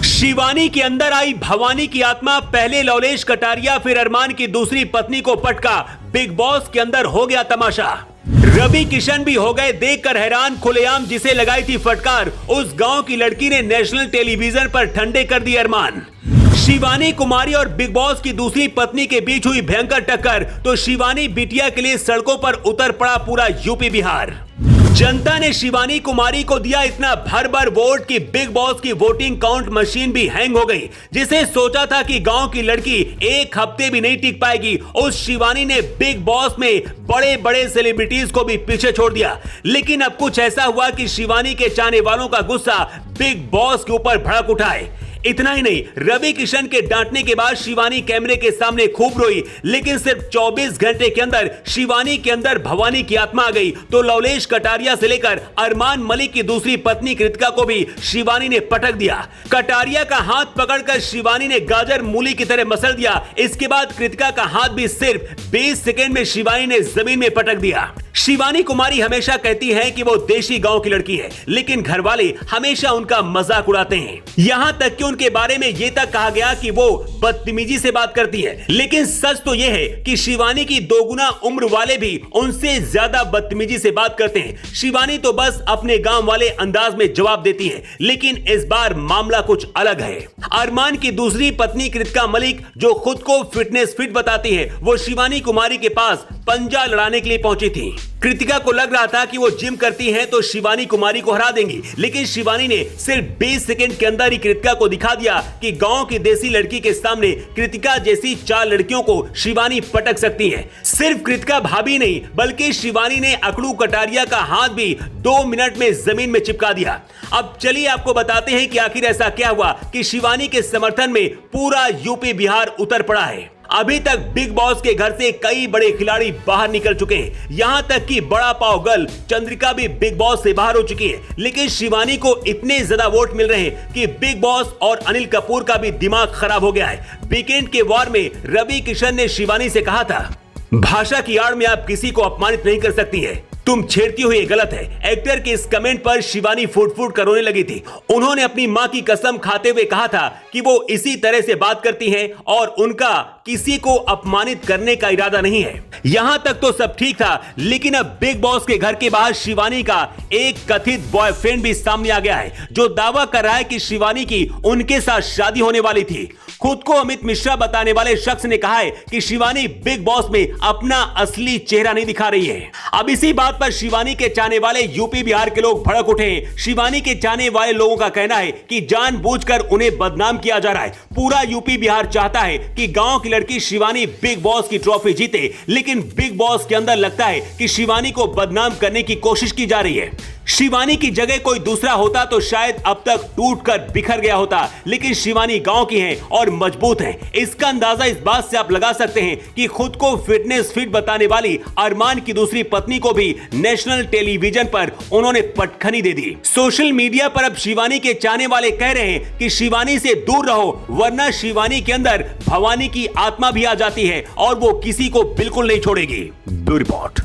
शिवानी के अंदर आई भवानी की आत्मा, पहले लवलेश कटारिया फिर अरमान की दूसरी पत्नी को पटका। बिग बॉस के अंदर हो गया तमाशा। रवि किशन भी हो गए देखकर हैरान, खुलेआम जिसे लगाई थी फटकार, उस गांव की लड़की ने नेशनल टेलीविजन पर ठंडे कर दिए अरमान। शिवानी कुमारी और बिग बॉस की दूसरी पत्नी के बीच हुई भयंकर टक्कर, तो शिवानी बिटिया के लिए सड़कों पर उतर पड़ा पूरा यूपी बिहार। जनता ने शिवानी कुमारी को दिया इतना भर भर वोट कि बिग बॉस की वोटिंग काउंट मशीन भी हैंग हो गई। जिसे सोचा था कि गांव की लड़की एक हफ्ते भी नहीं टिक पाएगी, उस शिवानी ने बिग बॉस में बड़े बड़े सेलिब्रिटीज को भी पीछे छोड़ दिया। लेकिन अब कुछ ऐसा हुआ कि शिवानी के चाहने वालों का गुस्सा बिग बॉस के ऊपर भड़क उठा है। इतना ही नहीं, रवि किशन के डांटने के बाद शिवानी कैमरे के सामने खूब रोई, लेकिन सिर्फ 24 घंटे के अंदर शिवानी के अंदर भवानी की आत्मा आ गई। तो लवलेश कटारिया से लेकर अरमान मलिक की दूसरी पत्नी कृतिका को भी शिवानी ने पटक दिया। कटारिया का हाथ पकड़कर शिवानी ने गाजर मूली की तरह मसल दिया। इसके बाद कृतिका का हाथ भी सिर्फ 20 सेकेंड में शिवानी ने जमीन में पटक दिया। शिवानी कुमारी हमेशा कहती है कि वो देशी गांव की लड़की है, लेकिन घर वाले हमेशा उनका मजाक उड़ाते हैं। यहां तक कि उनके बारे में ये तक कहा गया कि वो बदतमीजी से बात करती है। लेकिन सच तो यह है कि शिवानी की दोगुना उम्र वाले भी उनसे ज्यादा बदतमीजी से बात करते हैं। शिवानी तो बस अपने गांव वाले अंदाज में जवाब देती है, लेकिन इस बार मामला कुछ अलग है। अरमान की दूसरी पत्नी कृतिका मलिक, जो खुद को फिटनेस फिट बताती है, वो शिवानी कुमारी के पास पंजा लड़ाने के लिए पहुंची थी। कृतिका को लग रहा था कि वो जिम करती हैं तो शिवानी कुमारी को हरा देंगी, लेकिन शिवानी ने सिर्फ 20 सेकंड के अंदर ही कृतिका को दिखा दिया कि गांव की देसी लड़की के सामने कृतिका जैसी 4 लड़कियों को शिवानी पटक सकती है। सिर्फ कृतिका भाभी नहीं, बल्कि शिवानी ने अकड़ू कटारिया का हाथ भी 2 मिनट में जमीन में चिपका दिया। अब चलिए आपको बताते हैं कि आखिर ऐसा क्या हुआ कि शिवानी के समर्थन में पूरा यूपी बिहार उतर पड़ा है। अभी तक बिग बॉस के घर से कई बड़े खिलाड़ी बाहर निकल चुके हैं। यहां तक कि बड़ा पाव गर्ल चंद्रिका भी बिग बॉस से बाहर हो चुकी है। लेकिन शिवानी को इतने ज्यादा वोट मिल रहे हैं कि बिग बॉस और अनिल कपूर का भी दिमाग खराब हो गया है। वीकेंड के वॉर में रवि किशन ने शिवानी से कहा था, भाषा की आड़ में आप किसी को अपमानित नहीं कर सकती है, तुम छेड़ती हो ये गलत है। एक्टर के इस कमेंट पर शिवानी फूट फूट कर रोने लगी थी। उन्होंने अपनी मां की कसम खाते हुए कहा था कि वो इसी तरह से बात करती हैं और उनका किसी को अपमानित करने का इरादा नहीं है। यहां तक तो सब ठीक था, लेकिन अब बिग बॉस के घर के बाहर शिवानी का एक कथित बॉयफ्रेंड भी सामने आ गया है, जो दावा कर रहा है कि शिवानी की उनके साथ शादी होने वाली थी। खुद को अमित मिश्रा बताने वाले शख्स ने कहा है कि शिवानी बिग बॉस में अपना असली चेहरा नहीं दिखा रही है। अब इसी बात पर शिवानी के चाहने वाले यूपी बिहार के लोग भड़क उठे हैं। शिवानी के चाहने वाले लोगों का कहना है कि जानबूझकर उन्हें बदनाम किया जा रहा है। पूरा यूपी बिहार चाहता है कि गांव की लड़की शिवानी बिग बॉस की ट्रॉफी जीते, लेकिन बिग बॉस के अंदर लगता है कि शिवानी को बदनाम करने की कोशिश की जा रही है। शिवानी की जगह कोई दूसरा होता तो शायद अब तक टूटकर बिखर गया होता, लेकिन शिवानी गांव की है और मजबूत है। इसका अंदाजा इस बात से आप लगा सकते हैं कि खुद को फिटनेस फिट बताने वाली अरमान की दूसरी पत्नी को भी नेशनल टेलीविजन पर उन्होंने पटखनी दे दी। सोशल मीडिया पर अब शिवानी के चाहने वाले कह रहे हैं कि शिवानी से दूर रहो, वरना शिवानी के अंदर भवानी की आत्मा भी आ जाती है और वो किसी को बिल्कुल नहीं छोड़ेगी। Bureau report.